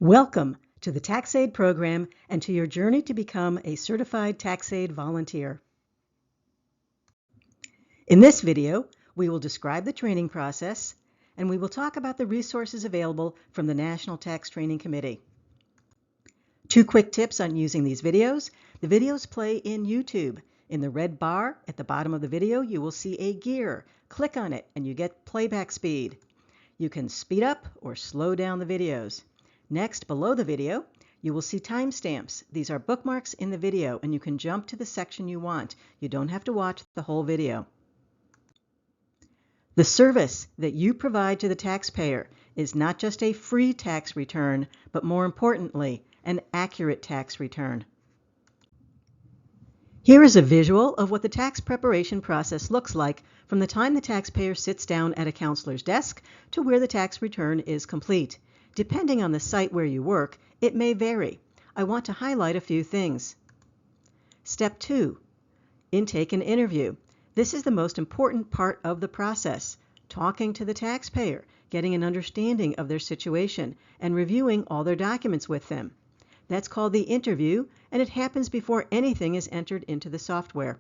Welcome to the TaxAid program and to your journey to become a certified TaxAid volunteer. In this video, we will describe the training process and we will talk about the resources available from the National Tax Training Committee. Two quick tips on using these videos. The videos play in YouTube. In the red bar at the bottom of the video, you will see a gear. Click on it and you get playback speed. You can speed up or slow down the videos. Next, below the video, you will see timestamps. These are bookmarks in the video, and you can jump to the section you want. You don't have to watch the whole video. The service that you provide to the taxpayer is not just a free tax return, but more importantly, an accurate tax return. Here is a visual of what the tax preparation process looks like from the time the taxpayer sits down at a counselor's desk to where the tax return is complete. Depending on the site where you work, it may vary. I want to highlight a few things. Step 2, intake and interview. This is the most important part of the process. Talking to the taxpayer, getting an understanding of their situation, and reviewing all their documents with them. That's called the interview, and it happens before anything is entered into the software.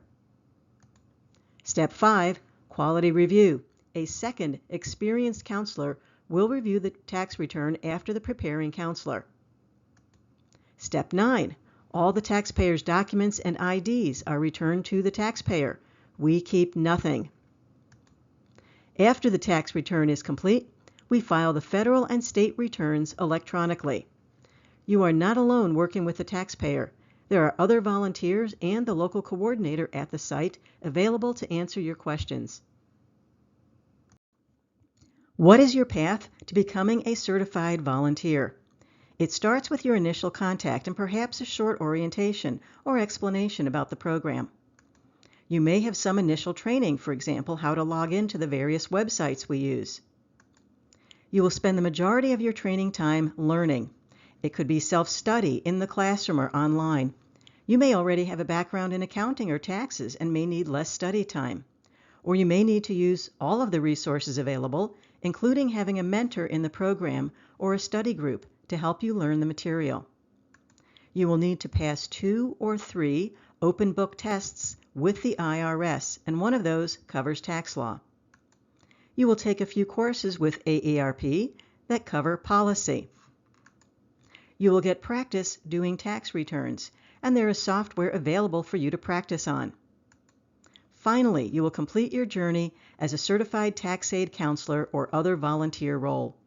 Step 5, quality review. A second experienced counselor will review the tax return after the preparing counselor. Step 9, all the taxpayer's documents and IDs are returned to the taxpayer. We keep nothing. After the tax return is complete, we file the federal and state returns electronically. You are not alone working with the taxpayer. There are other volunteers and the local coordinator at the site available to answer your questions. What is your path to becoming a certified volunteer? It starts with your initial contact and perhaps a short orientation or explanation about the program. You may have some initial training, for example, how to log into the various websites we use. You will spend the majority of your training time learning. It could be self-study in the classroom or online. You may already have a background in accounting or taxes and may need less study time. Or you may need to use all of the resources available, including having a mentor in the program or a study group to help you learn the material. You will need to pass 2 or 3 open book tests with the IRS, and one of those covers tax law. You will take a few courses with AARP that cover policy. You will get practice doing tax returns, and there is software available for you to practice on. Finally, you will complete your journey as a certified TaxAid counselor or other volunteer role.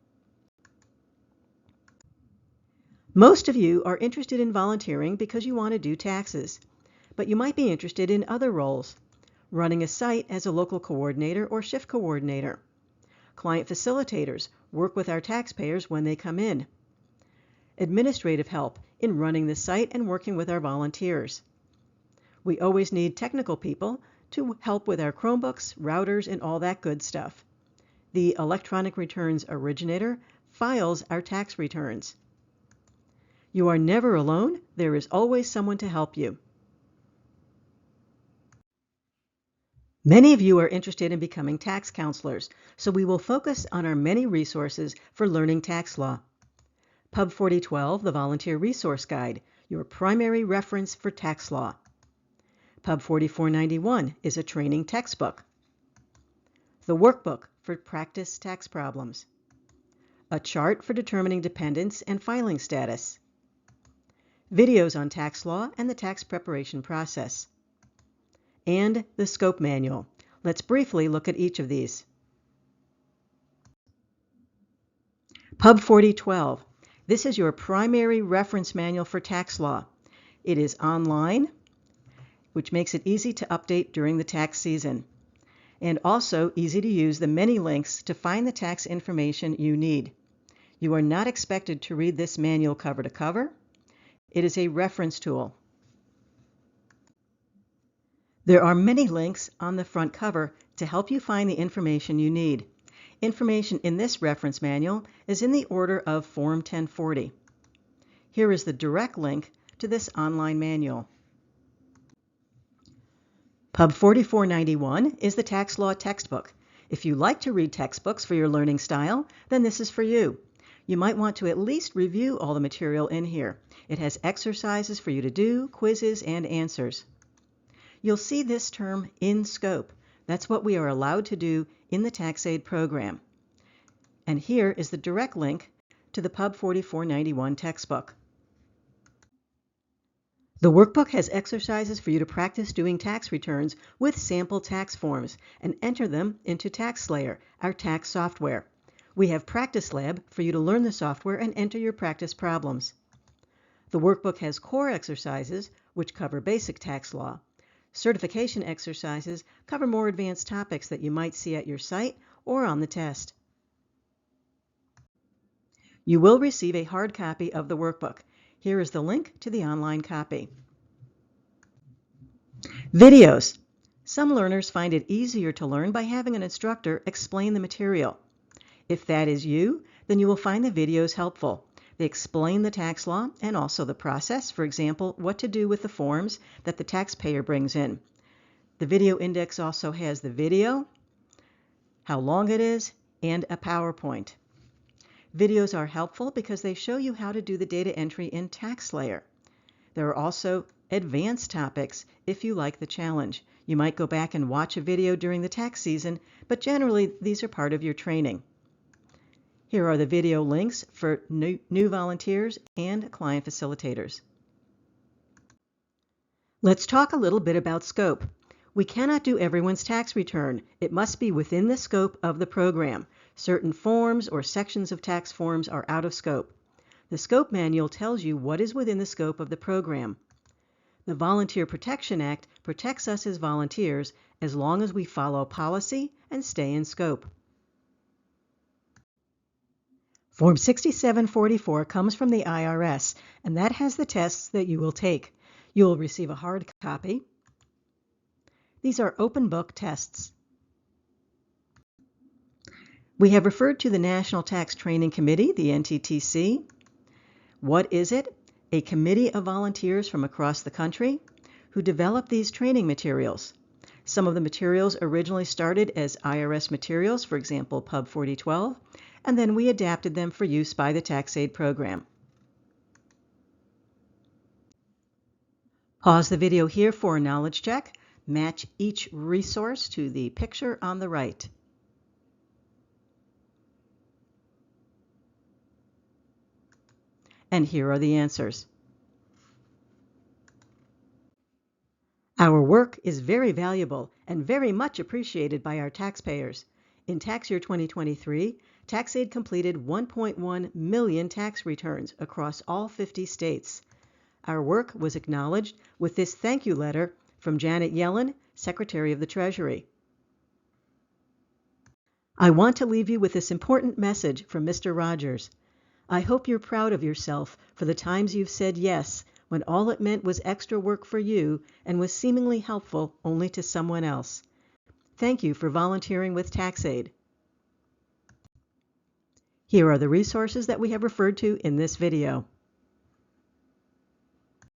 Most of you are interested in volunteering because you want to do taxes, but you might be interested in other roles, running a site as a local coordinator or shift coordinator. Client facilitators work with our taxpayers when they come in. Administrative help in running the site and working with our volunteers. We always need technical people to help with our Chromebooks, routers, and all that good stuff. The electronic returns originator files our tax returns. You are never alone. There is always someone to help you. Many of you are interested in becoming tax counselors, so we will focus on our many resources for learning tax law. Pub 4012, the Volunteer Resource Guide, your primary reference for tax law. Pub 4491 is a training textbook. The workbook for practice tax problems. A chart for determining dependents and filing status. Videos on tax law and the tax preparation process. And the Scope Manual. Let's briefly look at each of these. Pub 4012. This is your primary reference manual for tax law. It is online, which makes it easy to update during the tax season, and also easy to use the many links to find the tax information you need. You are not expected to read this manual cover to cover. It is a reference tool. There are many links on the front cover to help you find the information you need. Information in this reference manual is in the order of Form 1040. Here is the direct link to this online manual. Pub 4491 is the tax law textbook. If you like to read textbooks for your learning style, then this is for you. You might want to at least review all the material in here. It has exercises for you to do, quizzes, and answers. You'll see this term in scope. That's what we are allowed to do in the TaxAid program. And here is the direct link to the Pub 4491 textbook. The workbook has exercises for you to practice doing tax returns with sample tax forms and enter them into TaxSlayer, our tax software. We have Practice Lab for you to learn the software and enter your practice problems. The workbook has core exercises, which cover basic tax law. Certification exercises cover more advanced topics that you might see at your site or on the test. You will receive a hard copy of the workbook. Here is the link to the online copy. Videos. Some learners find it easier to learn by having an instructor explain the material. If that is you, then you will find the videos helpful. They explain the tax law and also the process, for example, what to do with the forms that the taxpayer brings in. The video index also has the video, how long it is, and a PowerPoint. Videos are helpful because they show you how to do the data entry in TaxSlayer. There are also advanced topics if you like the challenge. You might go back and watch a video during the tax season, but generally these are part of your training. Here are the video links for new volunteers and client facilitators. Let's talk a little bit about scope. We cannot do everyone's tax return. It must be within the scope of the program. Certain forms or sections of tax forms are out of scope. The Scope Manual tells you what is within the scope of the program. The Volunteer Protection Act protects us as volunteers as long as we follow policy and stay in scope. Form 6744 comes from the IRS, and that has the tests that you will take. You will receive a hard copy. These are open book tests. We have referred to the National Tax Training Committee, the NTTC. What is it? A committee of volunteers from across the country who develop these training materials. Some of the materials originally started as IRS materials, for example, Pub 4012, and then we adapted them for use by the TaxAid program. Pause the video here for a knowledge check. Match each resource to the picture on the right. And here are the answers. Our work is very valuable and very much appreciated by our taxpayers. In tax year 2023, TaxAid completed 1.1 million tax returns across all 50 states. Our work was acknowledged with this thank you letter from Janet Yellen, Secretary of the Treasury. I want to leave you with this important message from Mr. Rogers. I hope you're proud of yourself for the times you've said yes when all it meant was extra work for you and was seemingly helpful only to someone else. Thank you for volunteering with TaxAid. Here are the resources that we have referred to in this video.